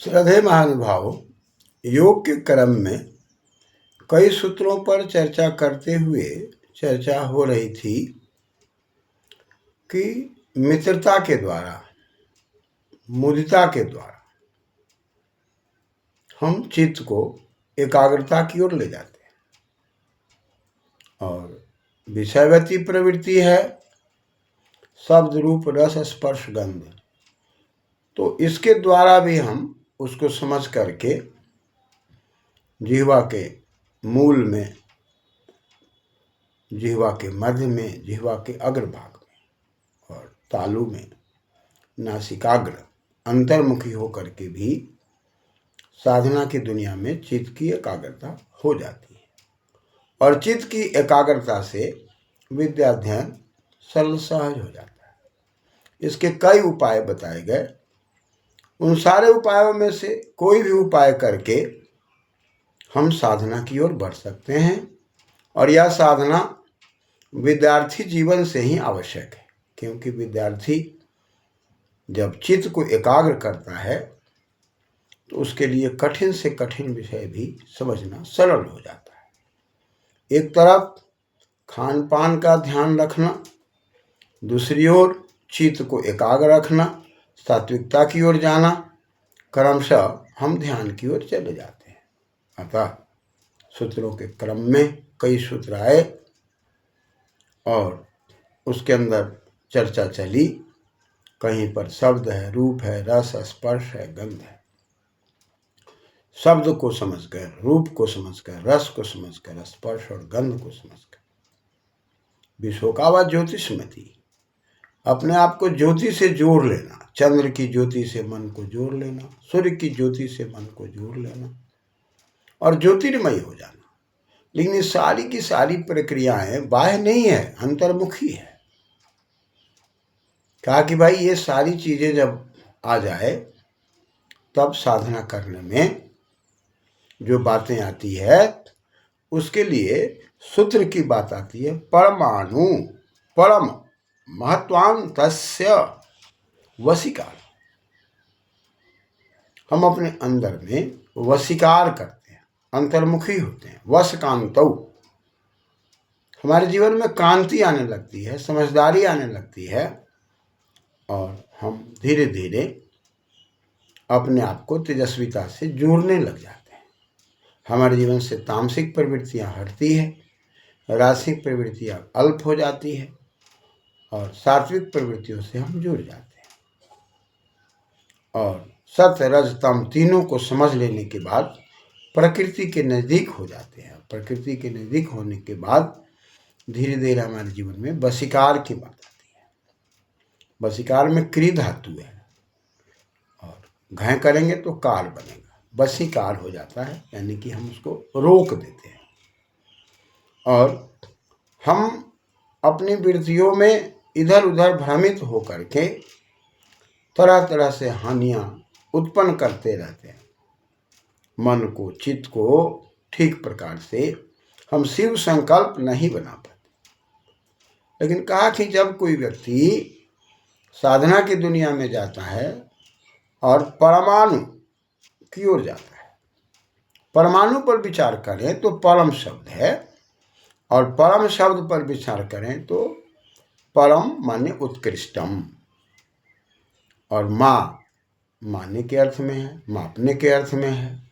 श्रद्धेय महानुभाव, योग के क्रम में कई सूत्रों पर चर्चा करते हुए चर्चा हो रही थी कि मित्रता के द्वारा, मुदिता के द्वारा हम चित्त को एकाग्रता की ओर ले जाते हैं। और विषयवती प्रवृत्ति है शब्द रूप रस स्पर्श गंध, तो इसके द्वारा भी हम उसको समझ करके जिह्वा के मूल में, जिह्वा के मध्य में, जिह्वा के अग्रभाग में और तालु में, नासिकाग्र अंतर्मुखी होकर के भी साधना की दुनिया में चित्त की एकाग्रता हो जाती है। और चित्त की एकाग्रता से विद्याध्ययन सरल सहज हो जाता है। इसके कई उपाय बताए गए। उन सारे उपायों में से कोई भी उपाय करके हम साधना की ओर बढ़ सकते हैं। और यह साधना विद्यार्थी जीवन से ही आवश्यक है, क्योंकि विद्यार्थी जब चित्त को एकाग्र करता है तो उसके लिए कठिन से कठिन विषय भी समझना सरल हो जाता है। एक तरफ खान पान का ध्यान रखना, दूसरी ओर चित्त को एकाग्र रखना, सात्विकता की ओर जाना, क्रमशः हम ध्यान की ओर चले जाते हैं। अतः सूत्रों के क्रम में कई सूत्र आए और उसके अंदर चर्चा चली। कहीं पर शब्द है, रूप है, रस स्पर्श है, गंध है। शब्द को समझकर, रूप को समझकर, रस को समझकर, स्पर्श और गंध को समझकर विशोकावा ज्योतिषमती, अपने आप को ज्योति से जोड़ लेना। चंद्र की ज्योति से मन को जोड़ लेना, सूर्य की ज्योति से मन को जोड़ लेना और ज्योतिर्मय हो जाना। लेकिन ये सारी की सारी प्रक्रियाएं बाह्य नहीं है, अंतर्मुखी है। कहा कि भाई ये सारी चीजें जब आ जाए तब साधना करने में जो बातें आती है उसके लिए सूत्र की बात आती है। परमाणु परम महत्वांतस्य वशीकार। हम अपने अंदर में वशीकार करते हैं, अंतर्मुखी होते हैं। वश कांतौ, हमारे जीवन में कांति आने लगती है, समझदारी आने लगती है और हम धीरे धीरे अपने आप को तेजस्विता से जोड़ने लग जाते हैं। हमारे जीवन से तामसिक प्रवृत्तियां हटती है, रासिक प्रवृत्तियां अल्प हो जाती है और सात्विक प्रवृत्तियों से हम जुड़ जाते हैं। और सत्य रज तम तीनों को समझ लेने के बाद प्रकृति के नज़दीक हो जाते हैं। प्रकृति के नज़दीक होने के बाद धीरे धीरे हमारे जीवन में वशीकार की बात आती है। वशीकार में क्री धातु है और घय करेंगे तो कार बनेगा, वशीकार हो जाता है, यानी कि हम उसको रोक देते हैं। और हम अपनी वृत्तियों में इधर उधर भ्रमित होकर के तरह तरह से हानियां उत्पन्न करते रहते हैं। मन को, चित्त को ठीक प्रकार से हम शिव संकल्प नहीं बना पाते। लेकिन कहा कि जब कोई व्यक्ति साधना की दुनिया में जाता है और परमाणु की ओर जाता है, परमाणु पर विचार करें तो परम शब्द है और परम शब्द पर विचार करें तो परम माने उत्कृष्टम और माने के अर्थ में है, मापने के अर्थ में है।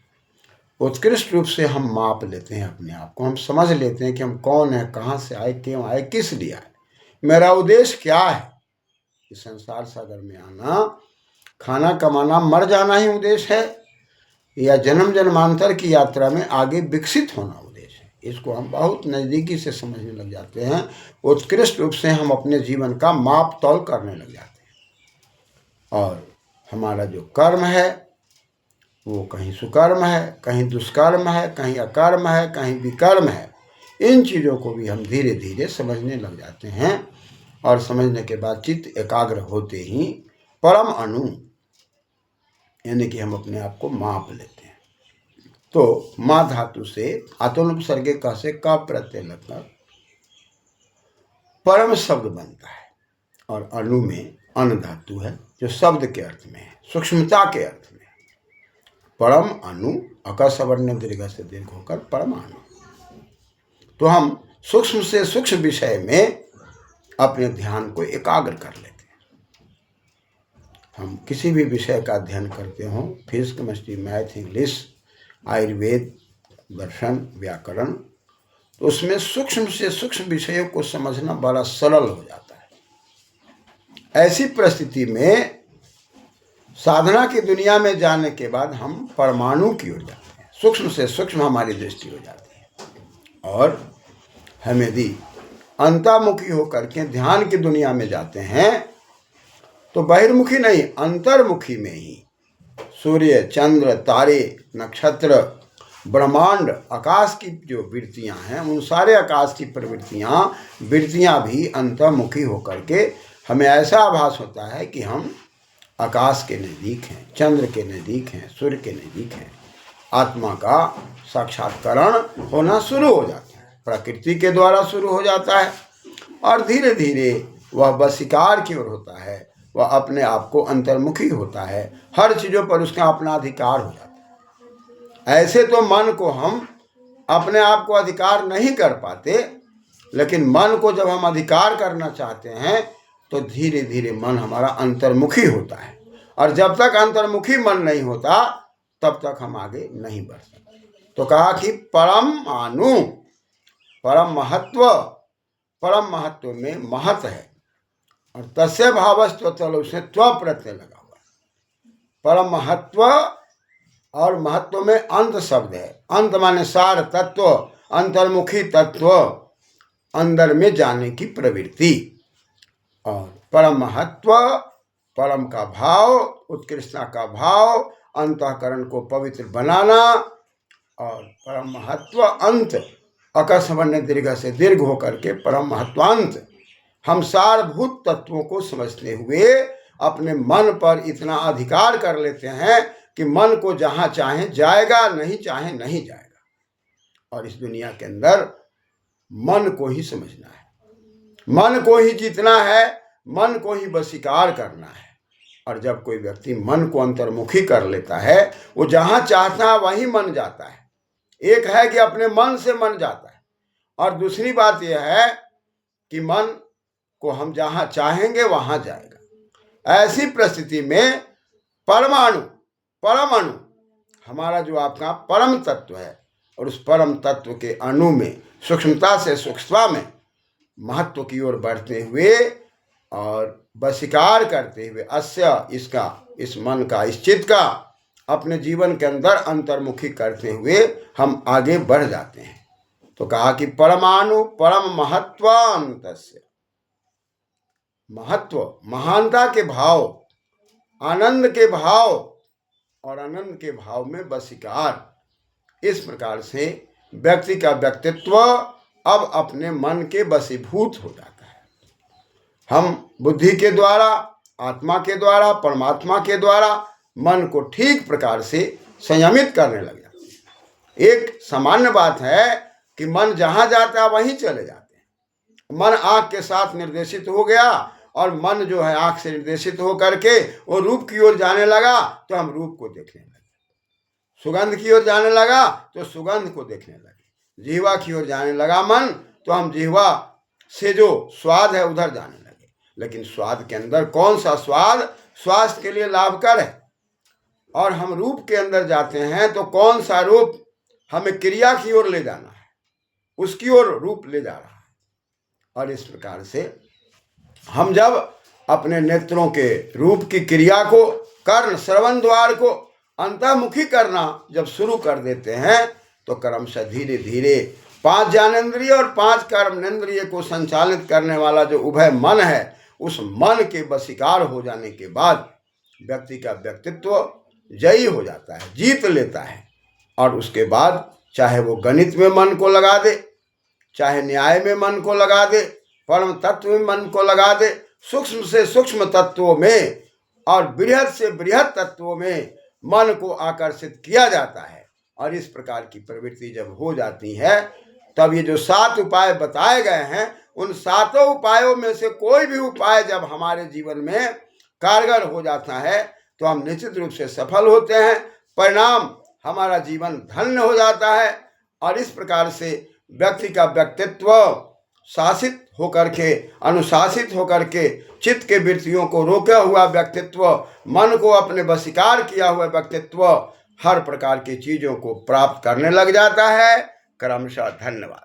उत्कृष्ट रूप से हम माप लेते हैं अपने आप को, हम समझ लेते हैं कि हम कौन है, कहाँ से आए, क्यों आए, किस लिए आए, मेरा उद्देश्य क्या है। इस संसार सागर में आना, खाना कमाना, मर जाना ही उद्देश्य है या जन्म जन्मांतर की यात्रा में आगे विकसित होना उद्देश्य है। इसको हम बहुत नज़दीकी से समझने लग जाते हैं। उत्कृष्ट रूप से हम अपने जीवन का माप तौल करने लग जाते हैं। और हमारा जो कर्म है वो कहीं सुकर्म है, कहीं दुष्कर्म है, कहीं अकर्म है, कहीं विकर्म है। इन चीज़ों को भी हम धीरे धीरे समझने लग जाते हैं और समझने के बाद चित्त एकाग्र होते ही परम अणु, यानी कि हम अपने आप को माप लेते हैं। तो माँ धातु से आत्मोपसर्गे का से का प्रत्यय लगकर परम शब्द बनता है और अणु में अन धातु है जो शब्द के अर्थ में है, सूक्ष्मता के अर्थ में। परम अणु, अका सवर्ण दीर्घ से दीर्घ होकर परमाणु। तो हम सूक्ष्म से सूक्ष्म विषय में अपने ध्यान को एकाग्र कर लेते हैं। हम किसी भी विषय का अध्ययन करते हों, physics, chemistry, math, English, Ayurveda, दर्शन, व्याकरण, तो उसमें सूक्ष्म से सूक्ष्म विषयों को समझना बड़ा सरल हो जाता है। ऐसी परिस्थिति में साधना की दुनिया में जाने के बाद हम परमाणु की ओर जाते हैं, सूक्ष्म से सूक्ष्म हमारी दृष्टि हो जाती है। और हम यदि अंतर्मुखी होकर के ध्यान की दुनिया में जाते हैं तो बहिर्मुखी नहीं, अंतर्मुखी में ही सूर्य, चंद्र, तारे, नक्षत्र, ब्रह्मांड, आकाश की जो वृत्तियां हैं, उन सारे आकाश की वृत्तियां भी अंतर्मुखी होकर के हमें ऐसा आभास होता है कि हम आकाश के नज़दीक हैं, चंद्र के नज़दीक हैं, सूर्य के नज़दीक हैं। आत्मा का साक्षात्करण होना शुरू हो जाता है, प्रकृति के द्वारा शुरू हो जाता है और धीरे धीरे वह वशीकार की ओर होता है, वह अपने आप को अंतर्मुखी होता है, हर चीज़ों पर उसका अपना अधिकार हो जाता है। ऐसे तो मन को हम अपने आप को अधिकार नहीं कर पाते, लेकिन मन को जब हम अधिकार करना चाहते हैं तो धीरे धीरे मन हमारा अंतर्मुखी होता है, और जब तक अंतर्मुखी मन नहीं होता तब तक हम आगे नहीं बढ़ सकते। तो कहा कि परमाणु, परम महत्व में महत है, और तस्य भावस्त्व तल, उसने त्व प्रत्यय लगा हुआ। परम महत्व और महत्व में अंत शब्द है। अंत माने सार तत्व, अंतर्मुखी तत्व, अंदर में जाने की प्रवृत्ति। और परम महत्व, परम का भाव, उत्कृष्टता का भाव, अंतःकरण को पवित्र बनाना, और परम महत्व अंत, अकस्मण्य दीर्घ से दीर्घ होकर के परम महत्वांत। हम सारभूत तत्वों को समझते हुए अपने मन पर इतना अधिकार कर लेते हैं कि मन को जहाँ चाहे जाएगा, नहीं चाहे नहीं जाएगा। और इस दुनिया के अंदर मन को ही समझना है, मन को ही जीतना है, मन को ही वशीकार करना है। और जब कोई व्यक्ति मन को अंतर्मुखी कर लेता है, वो जहाँ चाहता है वहीं मन जाता है। एक है कि अपने मन से मन जाता है, और दूसरी बात यह है कि मन को हम जहाँ चाहेंगे वहाँ जाएगा। ऐसी परिस्थिति में परमाणु, परम अणु, हमारा जो आपका परम तत्व है, और उस परम तत्व के अणु में सूक्ष्मता से सूक्ष्मता में महत्व की ओर बढ़ते हुए और वशीकार करते हुए इसका, इस मन का, इस चित्त का अपने जीवन के अंदर अंतर्मुखी करते हुए हम आगे बढ़ जाते हैं। तो कहा कि परमाणु परम महत्वांतस्य, महत्व, महानता के भाव, आनंद के भाव, और आनंद के भाव में वशीकार। इस प्रकार से व्यक्ति का व्यक्तित्व अब अपने मन के वशीभूत हो जाता है। हम बुद्धि के द्वारा, आत्मा के द्वारा, परमात्मा के द्वारा मन को ठीक प्रकार से संयमित करने लग जाते हैं। एक सामान्य बात है कि मन जहाँ जाता है वहीं चले जाते हैं। मन आँख के साथ निर्देशित हो गया, और मन जो है आँख से निर्देशित हो करके वो रूप की ओर जाने लगा तो हम रूप को देखने लगे, सुगंध की ओर जाने लगा तो सुगंध को देखने लगे, जिह्वा की ओर जाने लगा मन तो हम जिह्वा से जो स्वाद है उधर जाने लगे। लेकिन स्वाद के अंदर कौन सा स्वाद स्वास्थ्य के लिए लाभकर है, और हम रूप के अंदर जाते हैं तो कौन सा रूप हमें क्रिया की ओर ले जाना है, उसकी ओर रूप ले जा रहा है। और इस प्रकार से हम जब अपने नेत्रों के रूप की क्रिया को, कर्ण श्रवण द्वार को अंतर्मुखी करना जब शुरू कर देते हैं तो क्रमशः धीरे धीरे 5 ज्ञानेंद्रिय और 5 कर्मेंद्रिय को संचालित करने वाला जो उभय मन है, उस मन के वशीकार हो जाने के बाद व्यक्ति का व्यक्तित्व जयी हो जाता है, जीत लेता है। और उसके बाद चाहे वो गणित में मन को लगा दे, चाहे न्याय में मन को लगा दे, परम तत्व में मन को लगा दे, सूक्ष्म से सूक्ष्म तत्वों में और बृहद से बृहद तत्वों में मन को आकर्षित किया जाता है। और इस प्रकार की प्रवृत्ति जब हो जाती है तब ये जो 7 उपाय बताए गए हैं, उन 7 उपायों में से कोई भी उपाय जब हमारे जीवन में कारगर हो जाता है तो हम निश्चित रूप से सफल होते हैं। परिणाम हमारा जीवन धन्य हो जाता है। और इस प्रकार से व्यक्ति का व्यक्तित्व शासित होकर के, अनुशासित होकर के, चित्त के वृत्तियों को रोका हुआ व्यक्तित्व, मन को अपने वशीकार किया हुआ व्यक्तित्व हर प्रकार की चीजों को प्राप्त करने लग जाता है क्रमशः। धन्यवाद।